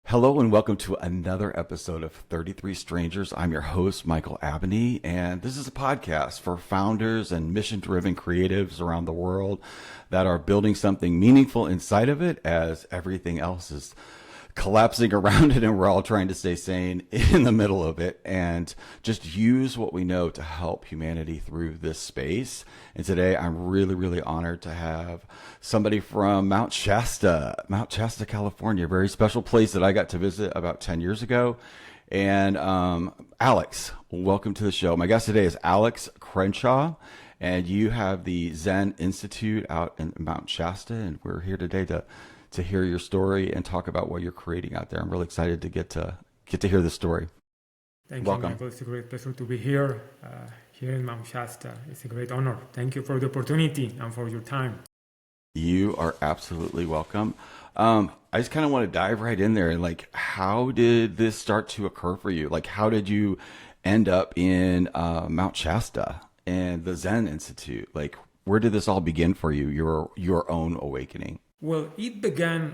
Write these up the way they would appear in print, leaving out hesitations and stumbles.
Hello and welcome to another episode of 33 Strangers. I'm your host, Michael Abney, and this is a podcast for founders and mission-driven creatives around the world that are building something meaningful inside of it as everything else is collapsing around it and we're all trying to stay sane in the middle of it and just use what we know to help humanity through this space. And today I'm really honored to have somebody from Mount Shasta, California, a very special place that I got to visit about 10 years ago. And Alex, welcome to the show. My guest today is Alex Crenshaw, and you have the Zen Institute out in Mount Shasta, and we're here today to hear your story and talk about what you're creating out there. I'm really excited to get to hear the story. Thank Welcome. you, Michael. It's a great pleasure to be here in Mount Shasta. It's a great honor. Thank you for the opportunity and for your time. You are absolutely welcome. I just kind of want to dive right in there. Like, how did this start to occur for you? Like, how did you end up in Mount Shasta and the Zen Institute? Like, where did this all begin for you, your own awakening? Well, it began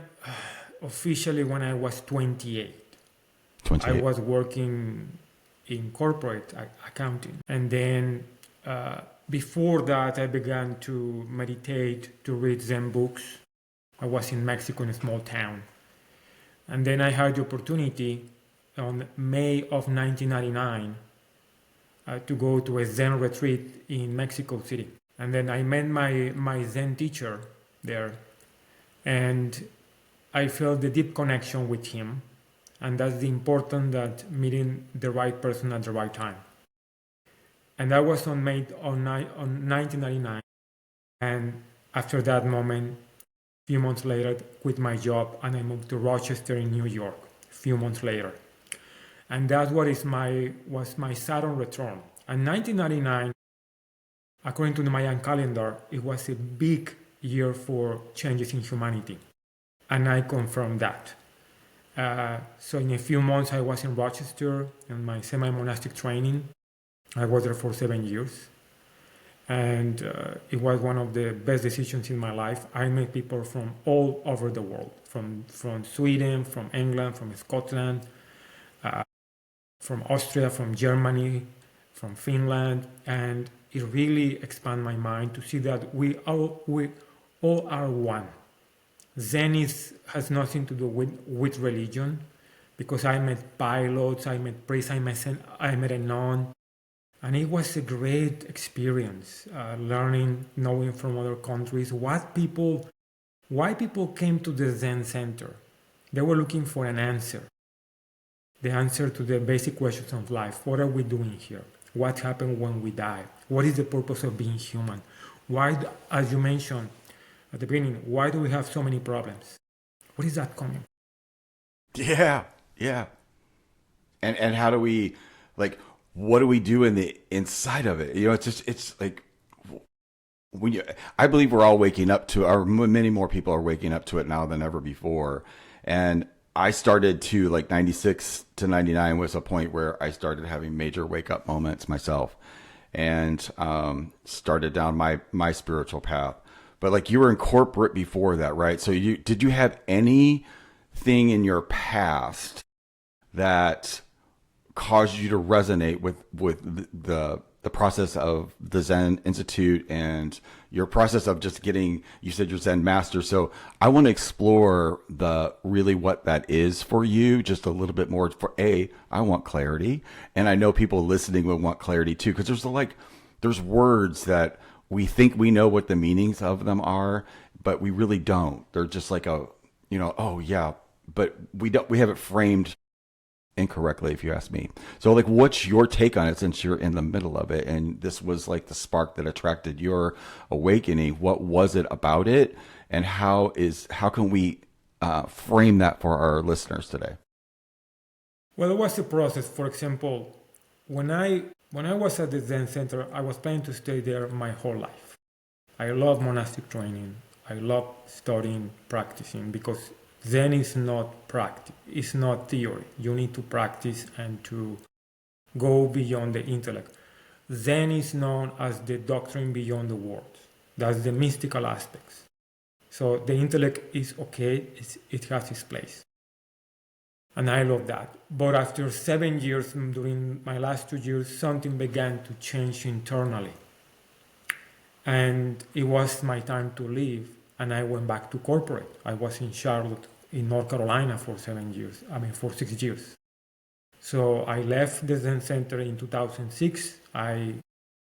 officially when I was 28. 28. I was working in corporate accounting. And then before that, I began to meditate, to read Zen books. I was in Mexico in a small town. And then I had the opportunity on May of 1999 to go to a Zen retreat in Mexico City. And then I met my Zen teacher there. And I felt the deep connection with him. And that's the important that meeting the right person at the right time. And that was on 1999. And after that moment, a few months later, quit my job and I moved to Rochester in New York a few months later. And that's what was my Saturn return. And 1999, according to the Mayan calendar, it was a big year for changes in humanity. And I confirmed that. So in a few months, I was in Rochester in my semi-monastic training. I was there for 7 years. And it was one of the best decisions in my life. I met people from all over the world, from Sweden, from England, from Scotland, from Austria, from Germany, from Finland. And it really expanded my mind to see that we all are one. Zen has nothing to do with religion, because I met pilots, I met priests, I met a nun, and it was a great experience, learning, knowing from other countries why people came to the Zen Center. They were looking for an answer, the answer to the basic questions of life. What are we doing here? What happens when we die? What is the purpose of being human? Why, as you mentioned at the beginning, why do we have so many problems? What is that coming? Yeah. And how do we, like, what do we do in the inside of it? You know, it's like, I believe we're all waking up to, or many more people are waking up to it now than ever before. And I started to, like, 96 to 99 was a point where I started having major wake up moments myself, and started down my spiritual path. But like, you were in corporate before that, right? So did you have anything in your past that caused you to resonate with the process of the Zen Institute and your process of just getting, you said you're Zen master. So I want to explore really what that is for you just a little bit more. I want clarity, and I know people listening will want clarity too, because there's words that we think we know what the meanings of them are, but we really don't. They're just like oh yeah, but we have it framed incorrectly, if you ask me. So, like, what's your take on it, since you're in the middle of it and this was like the spark that attracted your awakening? What was it about it, and how can we frame that for our listeners today? Well, it was a process. For example, when I was at the Zen Center, I was planning to stay there my whole life. I love monastic training. I love studying, practicing, because Zen is not practice. It's not theory. You need to practice and to go beyond the intellect. Zen is known as the doctrine beyond the words. That's the mystical aspects. So the intellect is okay. It has its place. And I love that. But after 7 years, during my last 2 years, something began to change internally. And it was my time to leave, and I went back to corporate. I was in Charlotte, in North Carolina for 6 years. So I left the Zen Center in 2006. I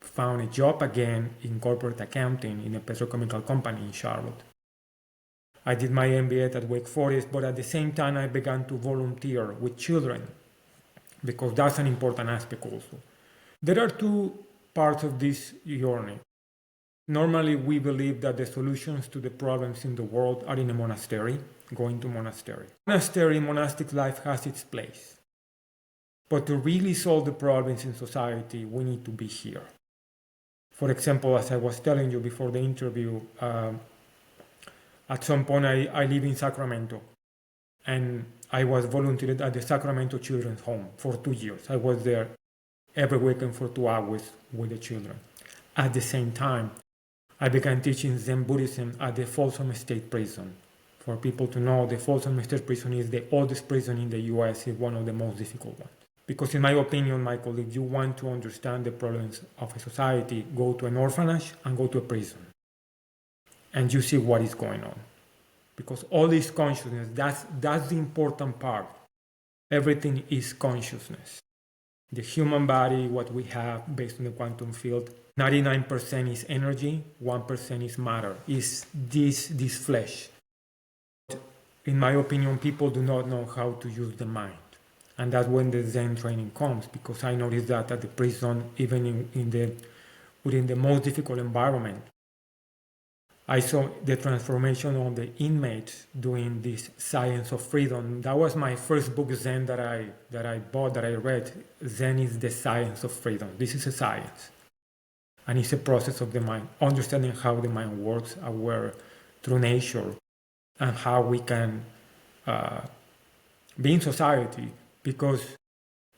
found a job again in corporate accounting in a petrochemical company in Charlotte. I did my MBA at Wake Forest, but at the same time I began to volunteer with children, because that's an important aspect also. There are two parts of this journey. Normally we believe that the solutions to the problems in the world are in a monastery, going to monastery. Monastic life has its place. But to really solve the problems in society, we need to be here. For example, as I was telling you before the interview, at some point I live in Sacramento, and I was volunteered at the Sacramento Children's Home for 2 years. I was there every weekend for 2 hours with the children. At the same time, I began teaching Zen Buddhism at the Folsom State Prison. For people to know, the Folsom State Prison is the oldest prison in the US, it's one of the most difficult ones. Because in my opinion, Michael, if you want to understand the problems of a society, go to an orphanage and go to a prison. And you see what is going on. Because all this consciousness, that's the important part. Everything is consciousness. The human body, what we have based on the quantum field, 99% is energy, 1% is matter, is this flesh. In my opinion, people do not know how to use the mind. And that's when the Zen training comes, because I noticed that at the prison, even within the most difficult environment, I saw the transformation of the inmates doing this science of freedom. That was my first book, Zen, that I bought, that I read. Zen is the science of freedom. This is a science. And it's a process of the mind, understanding how the mind works, aware through nature, and how we can be in society. Because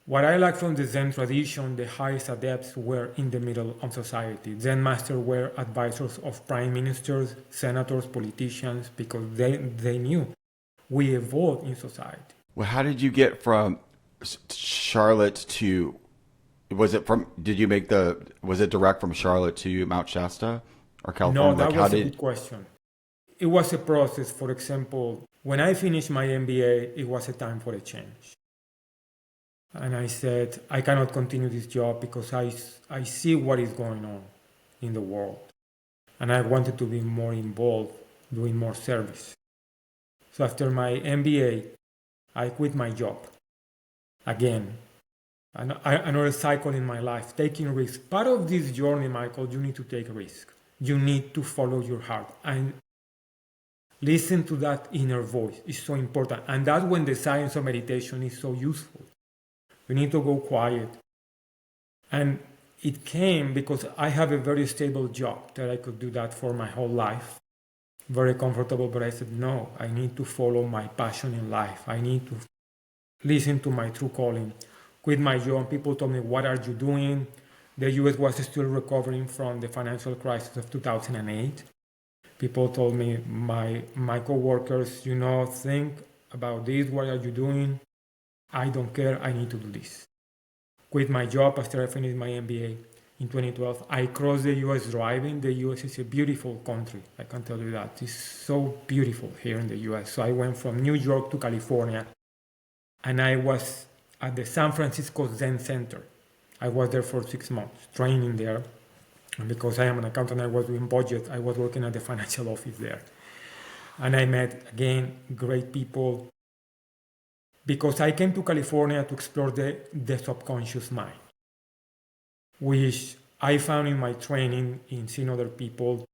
what I like from the Zen tradition, the highest adepts were in the middle of society. Zen masters were advisors of prime ministers, senators, politicians, because they knew we evolved in society. Well, how did you get from Charlotte to, was it direct from Charlotte to Mount Shasta or California? No, that was a good question. It was a process. For example, when I finished my MBA, it was a time for a change. And I said, I cannot continue this job because I see what is going on in the world. And I wanted to be more involved, doing more service. So after my MBA, I quit my job. Again, another cycle in my life, taking risks. Part of this journey, Michael, you need to take risks. You need to follow your heart and listen to that inner voice. It's so important. And that's when the science of meditation is so useful. You need to go quiet. And it came because I have a very stable job that I could do that for my whole life. Very comfortable, but I said, no, I need to follow my passion in life. I need to listen to my true calling. Quit my job. People told me, what are you doing? The US was still recovering from the financial crisis of 2008. People told me, my co-workers, think about this. What are you doing? I don't care, I need to do this. Quit my job after I finished my MBA in 2012. I crossed the US driving. The US is a beautiful country, I can tell you that. It's so beautiful here in the US. So I went from New York to California, and I was at the San Francisco Zen Center. I was there for 6 months, training there. And because I am an accountant, I was doing budget. I was working at the financial office there. And I met, again, great people. Because I came to California to explore the subconscious mind, which I found in my training in seeing other people,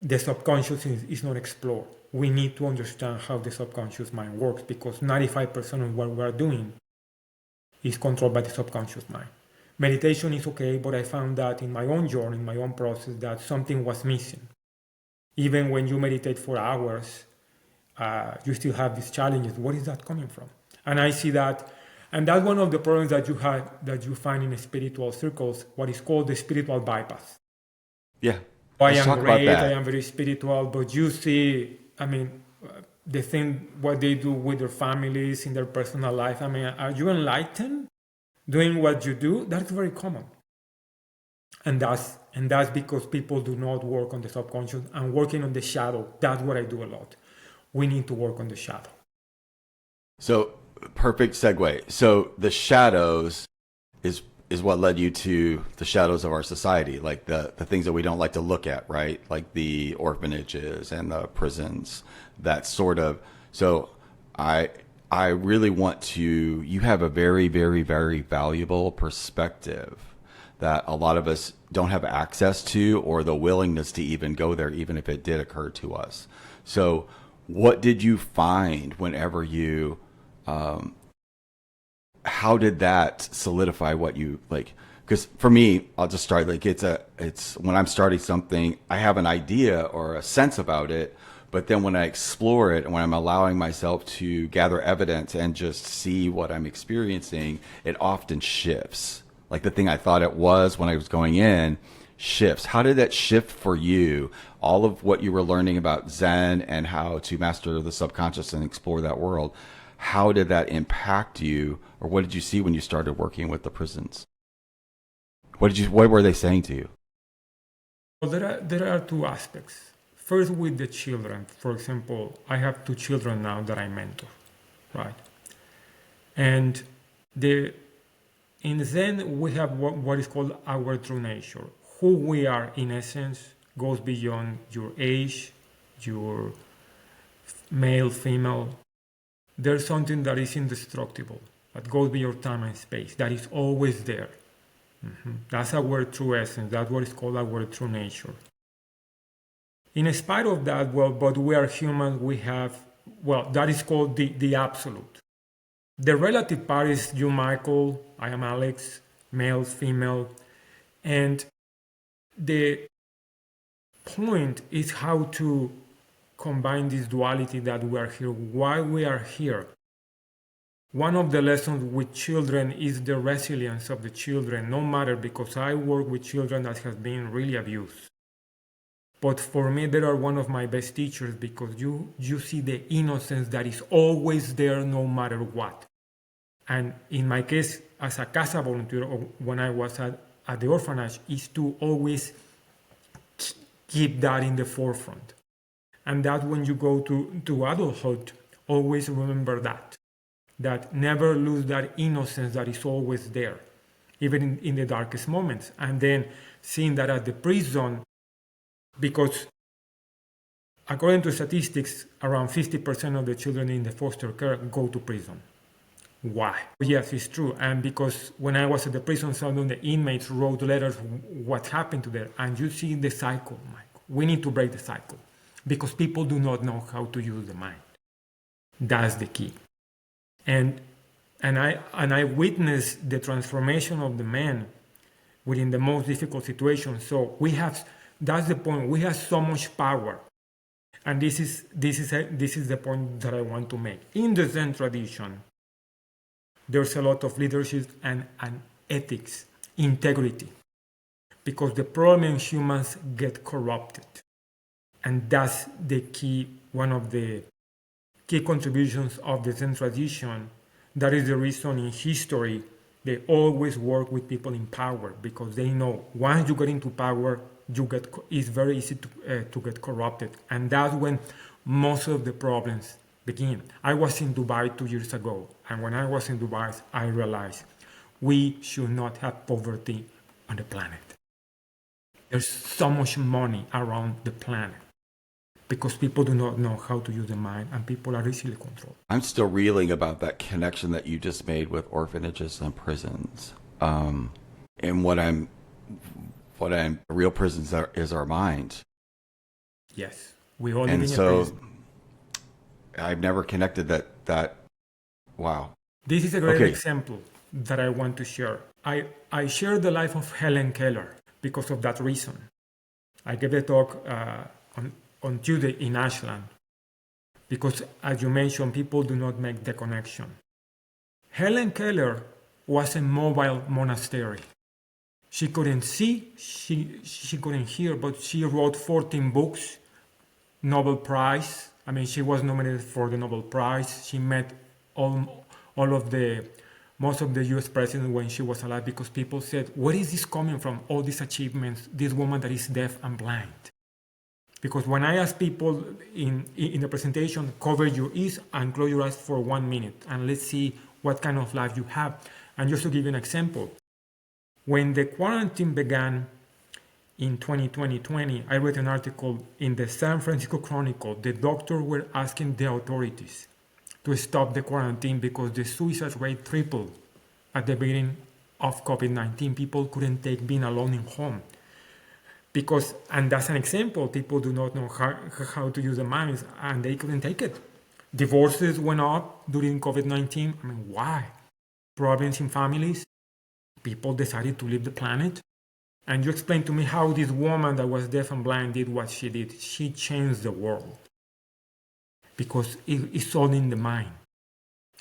the subconscious is not explored. We need to understand how the subconscious mind works, because 95% of what we are doing is controlled by the subconscious mind. Meditation is okay, but I found that in my own journey, in my own process, that something was missing. Even when you meditate for hours, you still have these challenges. Where is that coming from? And I see that, and that's one of the problems that you find in spiritual circles, what is called the spiritual bypass. Yeah. I am great, I am very spiritual, but you see, the thing, what they do with their families in their personal life. I mean, are you enlightened doing what you do? That's very common. And that's because people do not work on the subconscious and working on the shadow. That's what I do a lot. We need to work on the shadow. So perfect segue. So the shadows is what led you to the shadows of our society, like the things that we don't like to look at, right? Like the orphanages and the prisons, that sort of. So I really want to, you have a very, very, very valuable perspective that a lot of us don't have access to or the willingness to even go there, even if it did occur to us. So what did you find whenever you, how did that solidify what you like? Because for me, I'll just start like it's when I'm starting something, I have an idea or a sense about it, but then when I explore it and when I'm allowing myself to gather evidence and just see what I'm experiencing, it often shifts. Like the thing I thought it was when I was going in shifts. How did that shift for you? All of what you were learning about Zen and how to master the subconscious and explore that world, how did that impact you, or what did you see when you started working with the prisons? What were they saying to you? Well, there are two aspects. First, with the children. For example, I have two children now that I mentor, right? And in Zen, we have what is called our true nature. Who we are, in essence, goes beyond your age, your male, female. There's something that is indestructible, that goes beyond time and space, that is always there. That's our true essence. That's what is called our true nature. In spite of that, but we are humans, we have, that is called the absolute. The relative part is you, Michael, I am Alex, male, female, and the point is how to combine this duality that we are here, why we are here. One of the lessons with children is the resilience of the children, no matter, because I work with children that have been really abused. But for me, they are one of my best teachers because you see the innocence that is always there no matter what. And in my case, as a CASA volunteer, or when I was at the orphanage, is to always keep that in the forefront. And that when you go to adulthood, always remember that never lose that innocence that is always there, even in the darkest moments. And then seeing that at the prison, because according to statistics, around 50% of the children in the foster care go to prison. Why? Yes, it's true. And because when I was at the prison, some of the inmates wrote letters, what happened to them. And you see the cycle, Michael. We need to break the cycle because people do not know how to use the mind. That's the key. And I witnessed the transformation of the man within the most difficult situations. So that's the point. We have so much power. And this is the point that I want to make. In the Zen tradition, there's a lot of leadership and ethics, integrity, because the problem in humans get corrupted. And that's the key, one of the key contributions of the Zen tradition. That is the reason in history they always work with people in power, because they know once you get into power, it's very easy to get corrupted. And that's when most of the problems begin. I was in Dubai 2 years ago, and when I was in Dubai, I realized we should not have poverty on the planet. There's so much money around the planet because people do not know how to use the mind, and people are easily controlled. I'm still reeling about that connection that you just made with orphanages and prisons. And what I'm real prisons is our mind. Yes, we all live And in a so prison. I've never connected that. Wow. This is a great Okay. example that I want to share. I shared the life of Helen Keller because of that reason. I gave a talk on Tuesday in Ashland because, as you mentioned, people do not make the connection. Helen Keller was a mobile monastery. She couldn't see, she couldn't hear, but she wrote 14 books, Nobel Prize, I mean, she was nominated for the Nobel Prize. She met all of the most of the U.S. presidents when she was alive, because people said, "Where is this coming from? All these achievements, this woman that is deaf and blind." Because when I ask people in the presentation, cover your ears and close your eyes for 1 minute, and let's see what kind of life you have. And just to give you an example, when the quarantine began in 2020, I read an article in the San Francisco Chronicle. The doctors were asking the authorities to stop the quarantine because the suicide rate tripled at the beginning of COVID-19. People couldn't take being alone in home. Because, and that's an example, people do not know how to use the minds, and they couldn't take it. Divorces went up during COVID-19. I mean, why? Problems in families. People decided to leave the planet. And you explained to me how this woman that was deaf and blind did what she did. She changed the world. Because it's all in the mind.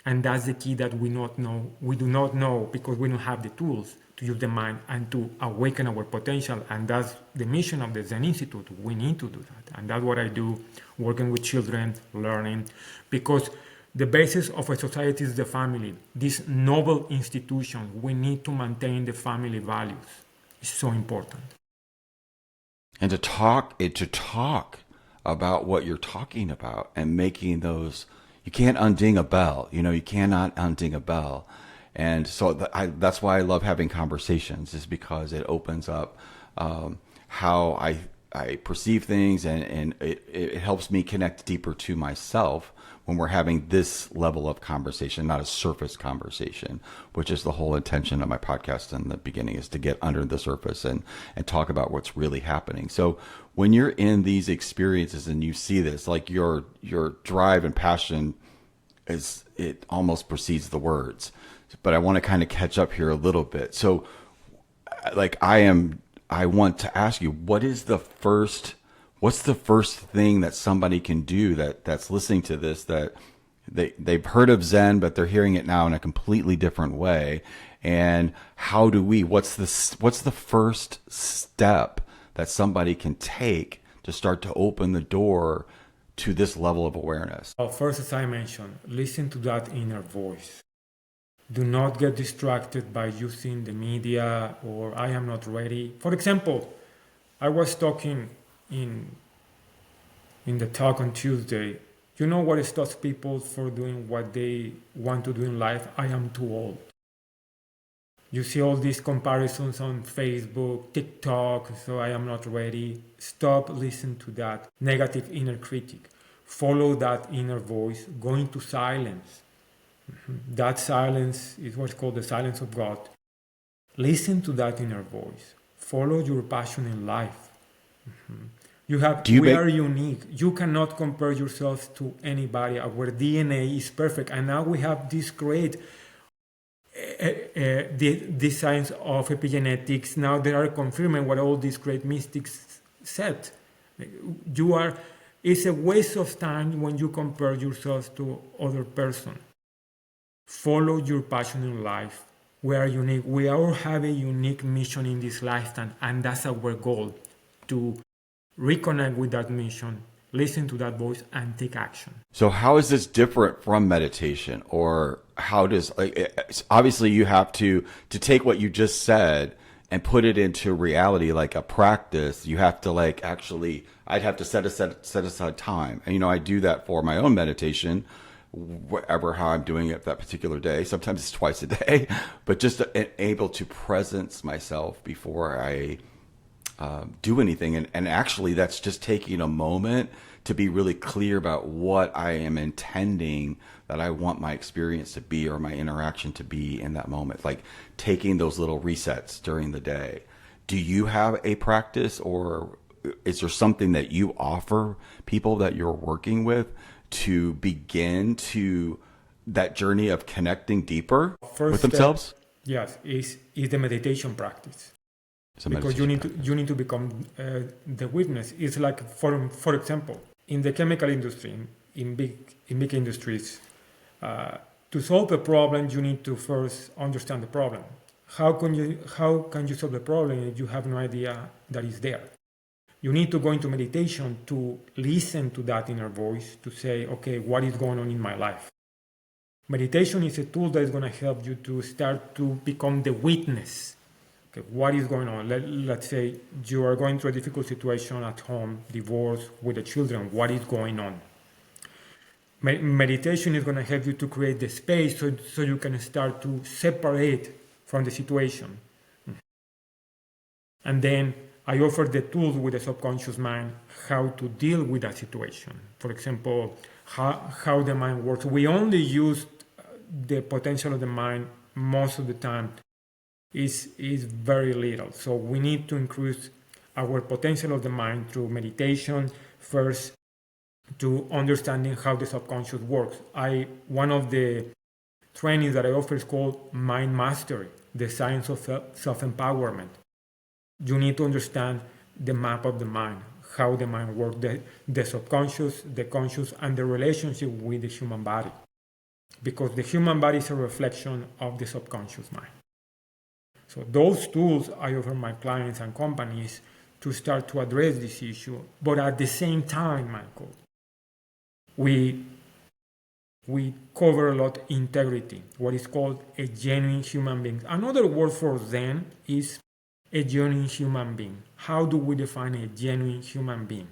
And that's the key that we do not know because we don't have the tools to use the mind and to awaken our potential. And that's the mission of the Zen Institute. We need to do that. And that's what I do, working with children, learning. Because the basis of a society is the family. This noble institution, we need to maintain the family values. It's so important. And to talk about what you're talking about and making those, you can't unding a bell, you cannot unding a bell. And so that's why I love having conversations, is because it opens up how I perceive things, and it helps me connect deeper to myself when we're having this level of conversation, not a surface conversation, which is the whole intention of my podcast in the beginning, is to get under the surface and talk about what's really happening. So when you're in these experiences and you see this, like your drive and passion, it almost precedes the words. But I want to kind of catch up here a little bit. So like I want to ask you, what's the first thing that somebody can do that's listening to this, that they've heard of Zen, but they're hearing it now in a completely different way? And what's the first step that somebody can take to start to open the door to this level of awareness? Well, first, as I mentioned, listen to that inner voice. Do not get distracted by using the media or I am not ready. For example, I was talking in the talk on Tuesday. You know what stops people from doing what they want to do in life? I am too old. You see all these comparisons on Facebook, TikTok, so I am not ready. Stop listening to that negative inner critic. Follow that inner voice, go into silence. That silence is what's called the silence of God. Listen to that inner voice. Follow your passion in life. We are unique. You cannot compare yourselves to anybody. Our DNA is perfect. And now we have this great the science of epigenetics. Now they are confirming what all these great mystics said. It's a waste of time when you compare yourselves to other person. Follow your passion in life. We are unique. We all have a unique mission in this lifetime, and that's our goal, to reconnect with that mission, listen to that voice, and take action. So how is this different from meditation? Or how does, obviously you have to take what you just said and put it into reality, like a practice. You have to I'd have to set aside time. And, I do that for my own meditation, how I'm doing it that particular day. Sometimes it's twice a day, but just able to presence myself before I do anything. And actually that's just taking a moment to be really clear about what I am intending that I want my experience to be, or my interaction to be in that moment, like taking those little resets during the day. Do you have a practice, or is there something that you offer people that you're working with to begin to that journey of connecting deeper with themselves? Yes, is the meditation practice. Because you need to become the witness. It's like, for example, in the chemical industry, in big industries, to solve a problem, you need to first understand the problem. How can you solve the problem if you have no idea that it's there? You need to go into meditation to listen to that inner voice, to say, okay, what is going on in my life? Meditation is a tool that is going to help you to start to become the witness. Okay, what is going on? Let's say you are going through a difficult situation at home, divorce with the children. What is going on? Meditation is going to help you to create the space so you can start to separate from the situation. And then I offer the tools with the subconscious mind how to deal with that situation. For example, how the mind works. We only use the potential of the mind most of the time is very little. So we need to increase our potential of the mind through meditation first, to understanding how the subconscious works. One of the trainings that I offer is called Mind Mastery, the science of self-empowerment. You need to understand the map of the mind, how the mind works, the subconscious, the conscious, and the relationship with the human body. Because the human body is a reflection of the subconscious mind. So those tools I offer my clients and companies to start to address this issue. But at the same time, Michael, we cover a lot integrity, what is called a genuine human being. Another word for Zen is a genuine human being. How do we define a genuine human being?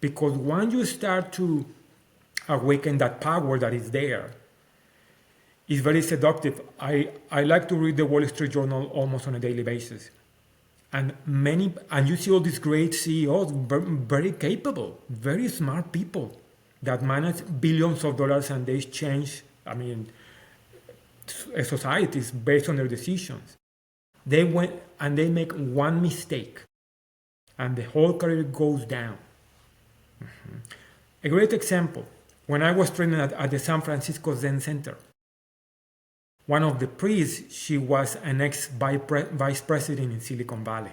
Because once you start to awaken that power that is there, it's very seductive. I like to read the Wall Street Journal almost on a daily basis. And you see all these great CEOs, very capable, very smart people that manage billions of dollars, and they change, societies based on their decisions. They went and they make one mistake and the whole career goes down. A great example, when I was training at the San Francisco Zen Center, one of the priests, she was an ex-vice president in Silicon Valley.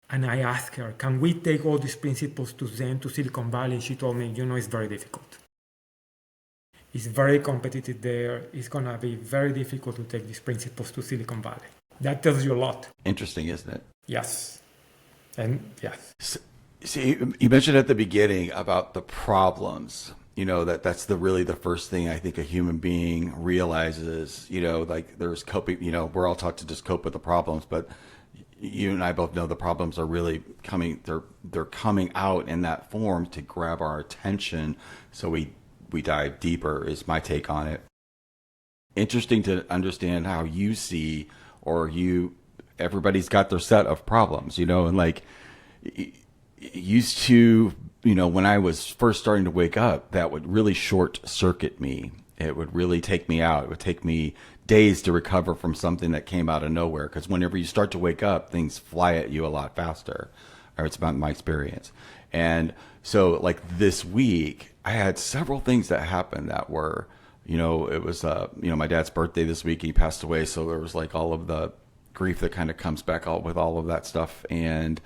And I asked her, can we take all these principles to Zen, to Silicon Valley? And she told me, it's very difficult. It's very competitive there. It's going to be very difficult to take these principles to Silicon Valley. That tells you a lot. Interesting, isn't it? Yes. And yes. See, you mentioned at the beginning about the problems. That's really the first thing I think a human being realizes. Like there's coping. We're all taught to just cope with the problems, but you and I both know the problems are really coming. They're coming out in that form to grab our attention. So we dive deeper. Is my take on it. Interesting to understand how you see, everybody's got their set of problems, and like used to, when I was first starting to wake up, that would really short circuit me. It would really take me out. It would take me days to recover from something that came out of nowhere. Because whenever you start to wake up, things fly at you a lot faster. Or it's about my experience. And so like this week, I had several things that happened that were, it was, my dad's birthday this week. He passed away. So there was like all of the grief that kind of comes back with all of that stuff. And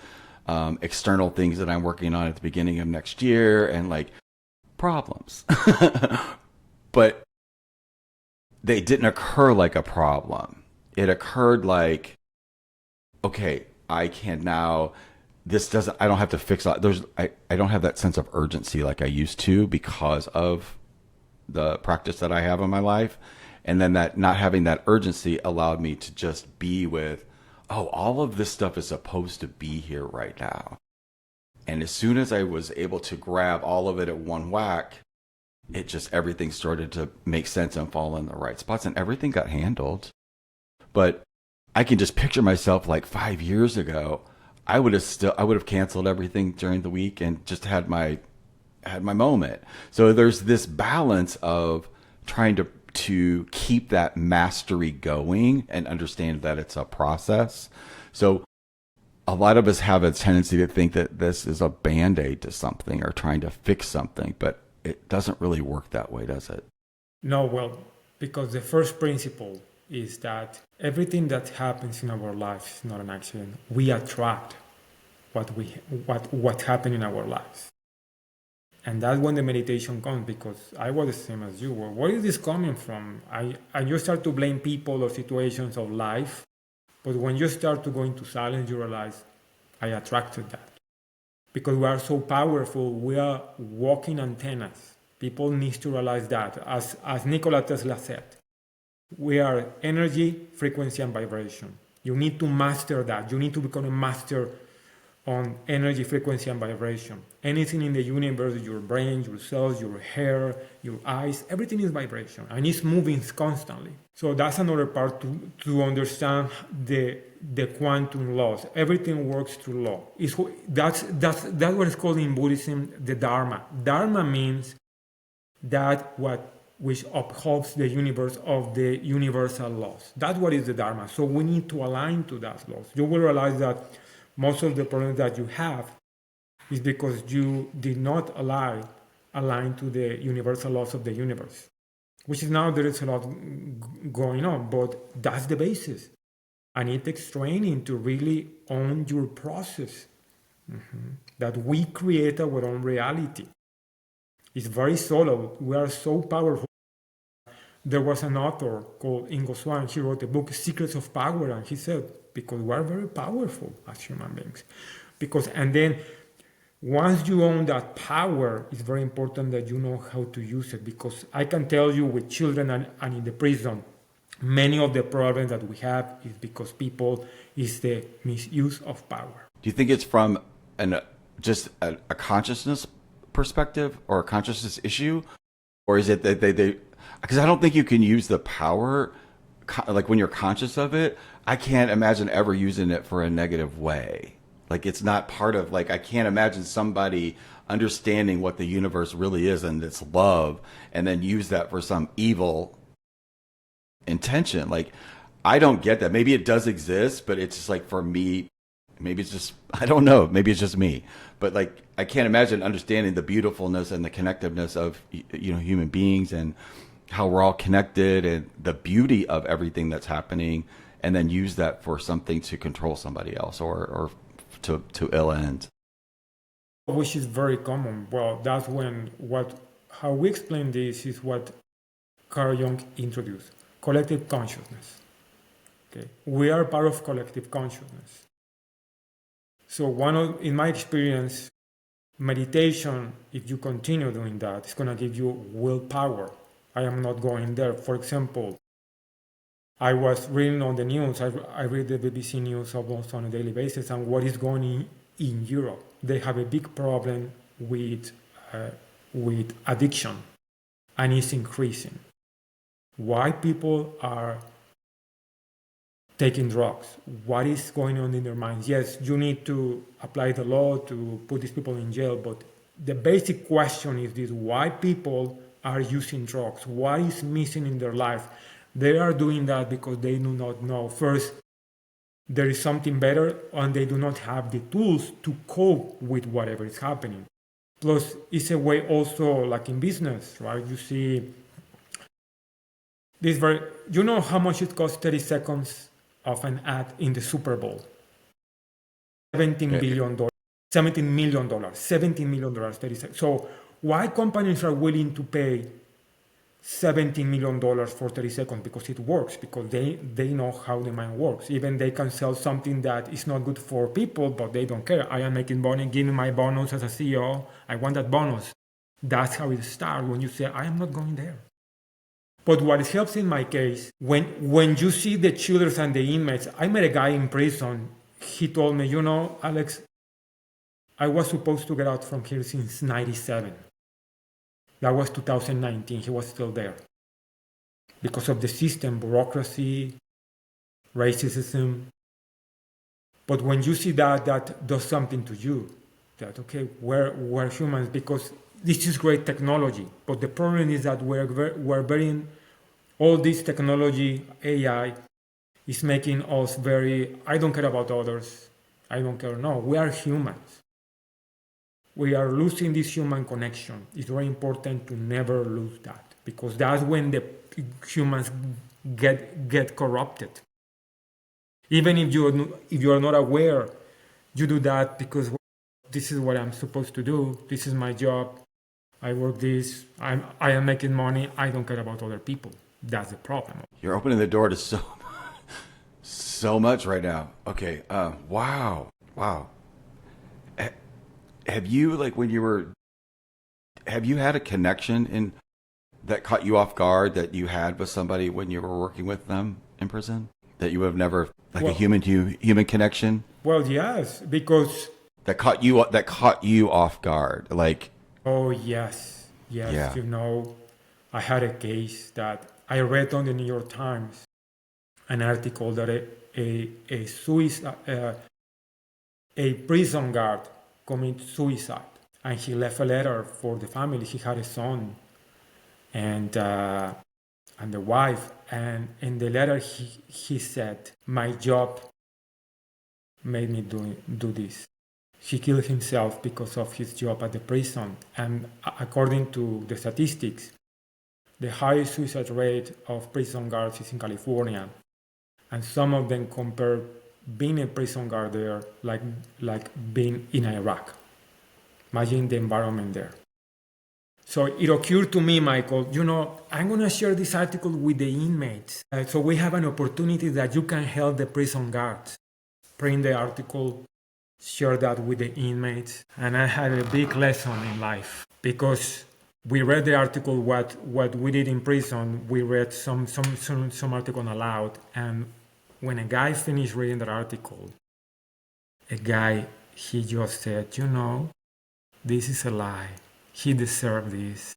external things that I'm working on at the beginning of next year, and like problems. But they didn't occur like a problem. It occurred like, okay, I don't have to fix it. I don't have that sense of urgency like I used to because of the practice that I have in my life. And then that not having that urgency allowed me to just be with, all of this stuff is supposed to be here right now. And as soon as I was able to grab all of it at one whack, everything started to make sense and fall in the right spots, and everything got handled. But I can just picture myself like 5 years ago, I would have canceled everything during the week and just had my moment. So there's this balance of trying to keep that mastery going and understand that it's a process. So a lot of us have a tendency to think that this is a band-aid to something or trying to fix something, but it doesn't really work that way, does it? No, well, because the first principle is that everything that happens in our life is not an accident. We attract what happened in our lives. And that's when the meditation comes, because I was the same as you were. Where is this coming from? And you start to blame people or situations of life. But when you start to go into silence, you realize, I attracted that. because we are so powerful, we are walking antennas. People need to realize that. As Nikola Tesla said, we are energy, frequency, and vibration. You need to master that. You need to become a master on energy, frequency, and vibration. Anything in the universe, your brain, your cells, your hair, your eyes, everything is vibration, and it's moving constantly. So that's another part to understand the quantum laws. Everything works through law. That's what is called in Buddhism the Dharma. Dharma means that which upholds the universe of the universal laws. That's what is the Dharma. So we need to align to that laws. You will realize that most of the problems that you have is because you did not align to the universal laws of the universe. Which is now there is a lot going on, but that's the basis. And it takes training to really own your process. That we create our own reality. It's very subtle. We are so powerful. There was an author called Ingo Swann. He wrote a book, Secrets of Power, and he said, because we are very powerful as human beings. And then once you own that power, it's very important that you know how to use it. Because I can tell you with children and in the prison, many of the problems that we have is because is the misuse of power. Do you think it's from just a consciousness perspective or a consciousness issue? Or is it that they because I don't think you can use the power, like when you're conscious of it, I can't imagine ever using it for a negative way. Like it's not part of, like I can't imagine somebody understanding what the universe really is and its love and then use that for some evil intention. Like I don't get that. Maybe it does exist, but it's just like for me, maybe it's just, I don't know, maybe it's just me. But like I can't imagine understanding the beautifulness and the connectiveness of human beings and how we're all connected and the beauty of everything that's happening, and then use that for something to control somebody else or to ill ends. Which is very common. Well, that's how we explain this is what Carl Jung introduced: collective consciousness. Okay, we are part of collective consciousness. So in my experience, meditation, if you continue doing that, it's going to give you willpower. I am not going there. For example, I was reading on the news, I read the BBC News almost on a daily basis, and what is going on in Europe. They have a big problem with addiction, and it's increasing. Why people are taking drugs? What is going on in their minds? Yes, you need to apply the law to put these people in jail, but the basic question is this: why people are using drugs? What is missing in their life? They are doing that because they do not know. First, there is something better, and they do not have the tools to cope with whatever is happening. Plus, it's a way also, like in business, right? You see this you know how much it costs 30 seconds of an ad in the Super Bowl? $17 billion, $17 million, $17 million, 30 seconds. So why companies are willing to pay $17 million for 30 seconds? Because it works, because they know how the mind works. Even they can sell something that is not good for people, but they don't care. I am making money, give me my bonus as a CEO. I want that bonus. That's how it starts when you say, I am not going there. But what helps in my case, when you see the children and the inmates, I met a guy in prison. He told me, Alex, I was supposed to get out from here since 97. That was 2019. He was still there. Because of the system, bureaucracy, racism. But when you see that does something to you. That, okay, we're humans, because this is great technology. But the problem is that we're very, all this technology, AI, is making us very, I don't care about others. I don't care. No, we are humans. We are losing this human connection. It's very important to never lose that, because that's when the humans get corrupted. Even if you are not aware, you do that because this is what I'm supposed to do. This is my job. I work this. I am making money. I don't care about other people. That's the problem. You're opening the door to so much right now. Okay. Wow. have you, like, have you had a connection that caught you off guard that you had with somebody when you were working with them in prison that you have never, like, a Well, human connection well, yes, because that caught you off guard? Like, oh yes, yes, yeah, you know, I had a case that I read on the New York Times, an article that a suicide, a prison guard committed suicide, and he left a letter for the family. He had a son and the wife, and in the letter he said, "My job made me do this." He killed himself because of his job at the prison, and according to the statistics, the highest suicide rate of prison guards is in California, and some of them compare being a prison guard there like being in Iraq. Imagine the environment there. So it occurred to me, Michael, you know, I'm going to share this article with the inmates. So we have an opportunity that you can help the prison guards. Print the article, share that with the inmates. And I had a big lesson in life because we read the article, what we did in prison, we read some article aloud. And when a guy finished reading that article, he just said, you know, this is a lie. He deserved this.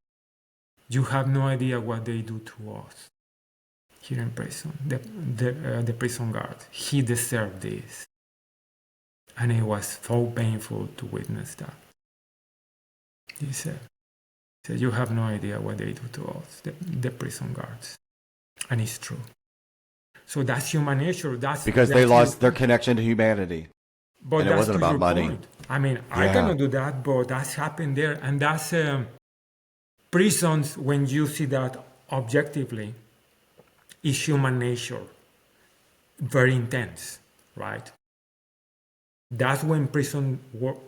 You have no idea what they do to us here in prison, the prison guard. He deserved this. And it was so painful to witness that. He said, you have no idea what they do to us, the prison guards. And it's true. So that's human nature. because they lost their connection to humanity, but and it wasn't about money. Point. I mean, I Yeah. cannot do that, but that's happened there. And that's prisons, when you see that objectively, is human nature. Very intense, right? That's when prison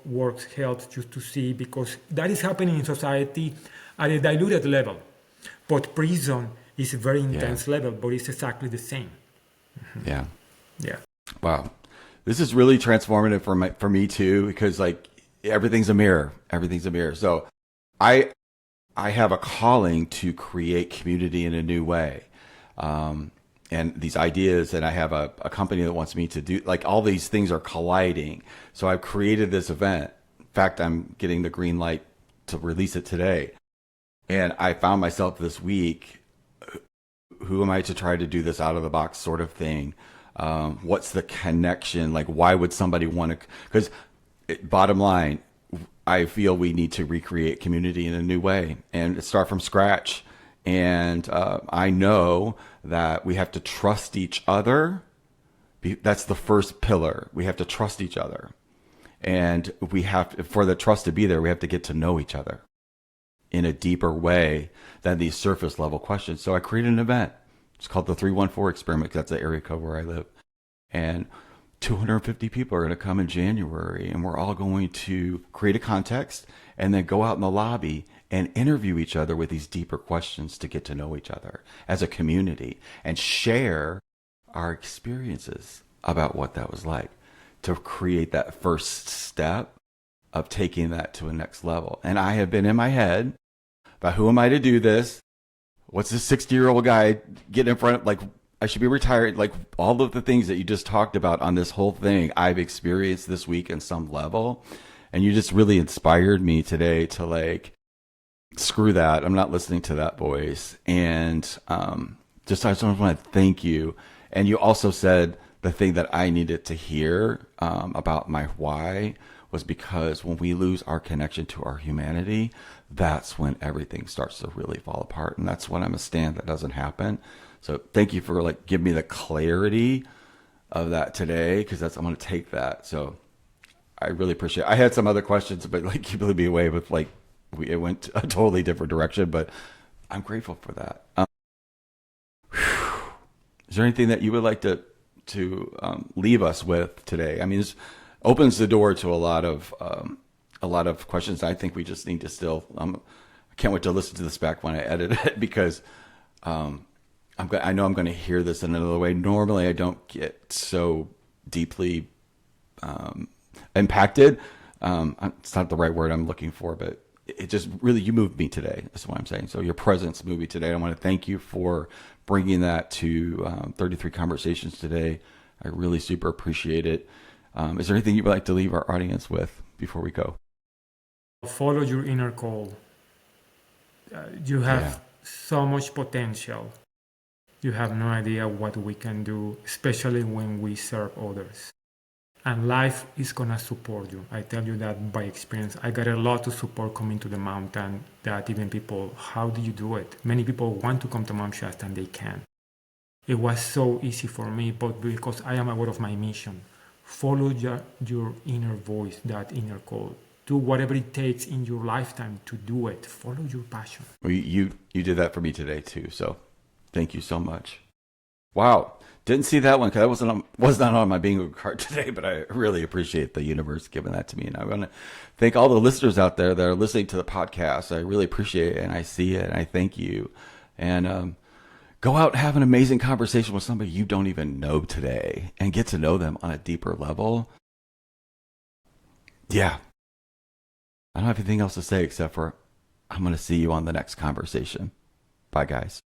works helps you to see, because that is happening in society at a diluted level. But prison is a very intense level, but it's exactly the same. Yeah. Yeah. Wow. This is really transformative for me too, because, like, everything's a mirror. Everything's a mirror. So I have a calling to create community in a new way. And these ideas, and I have a company that wants me to do, like, all these things are colliding. So I've created this event. In fact, I'm getting the green light to release it today. And I found myself this week, who am I to try to do this out of the box sort of thing? What's the connection? Like, why would somebody want to? Because bottom line, I feel we need to recreate community in a new way and start from scratch. And I know that we have to trust each other. That's the first pillar. We have to trust each other. And for the trust to be there, we have to get to know each other in a deeper way than these surface level questions. So I created an event. It's called the 314 experiment. That's the area code where I live. And 250 people are going to come in January, and we're all going to create a context and then go out in the lobby and interview each other with these deeper questions to get to know each other as a community and share our experiences about what that was like, to create that first step of taking that to a next level. And I have been in my head about, who am I to do this? What's this 60-year-old guy getting in front of, like, I should be retired. Like, all of the things that you just talked about on this whole thing, I've experienced this week in some level. And you just really inspired me today to, like, screw that. I'm not listening to that voice. And I just want to thank you. And you also said the thing that I needed to hear about my why was because when we lose our connection to our humanity, that's when everything starts to really fall apart. And that's when I'm a stand that doesn't happen. So thank you for, like, giving me the clarity of that today, because I'm going to take that. So I really appreciate it. I had some other questions, but, like, you blew me away with, like, it went a totally different direction, but I'm grateful for that. Is there anything that you would like to leave us with today? I mean, this opens the door to a lot of questions. I think we just need to still. I can't wait to listen to this back when I edit it, because I know I'm going to hear this in another way. Normally, I don't get so deeply impacted It's not the right word I'm looking for, but it just really, you moved me today. That's what I'm saying. So your presence moved me today. I want to thank you for bringing that to 33 Conversations today. I really super appreciate it. Is there anything you'd like to leave our audience with before we go? Follow your inner call. You have so much potential. You have no idea what we can do, especially when we serve others. And life is gonna support you. I tell you that by experience. I got a lot of support coming to the mountain that even people, how do you do it? Many people want to come to Mount Shasta and they can't. It was so easy for me, but because I am aware of my mission, follow your inner voice, that inner call. Do whatever it takes in your lifetime to do it. Follow your passion. Well, you did that for me today too. So thank you so much. Wow. Didn't see that one because I was not on my bingo card today, but I really appreciate the universe giving that to me. And I want to thank all the listeners out there that are listening to the podcast. I really appreciate it, and I see it, and I thank you. And go out and have an amazing conversation with somebody you don't even know today and get to know them on a deeper level. Yeah. I don't have anything else to say except for I'm going to see you on the next conversation. Bye, guys.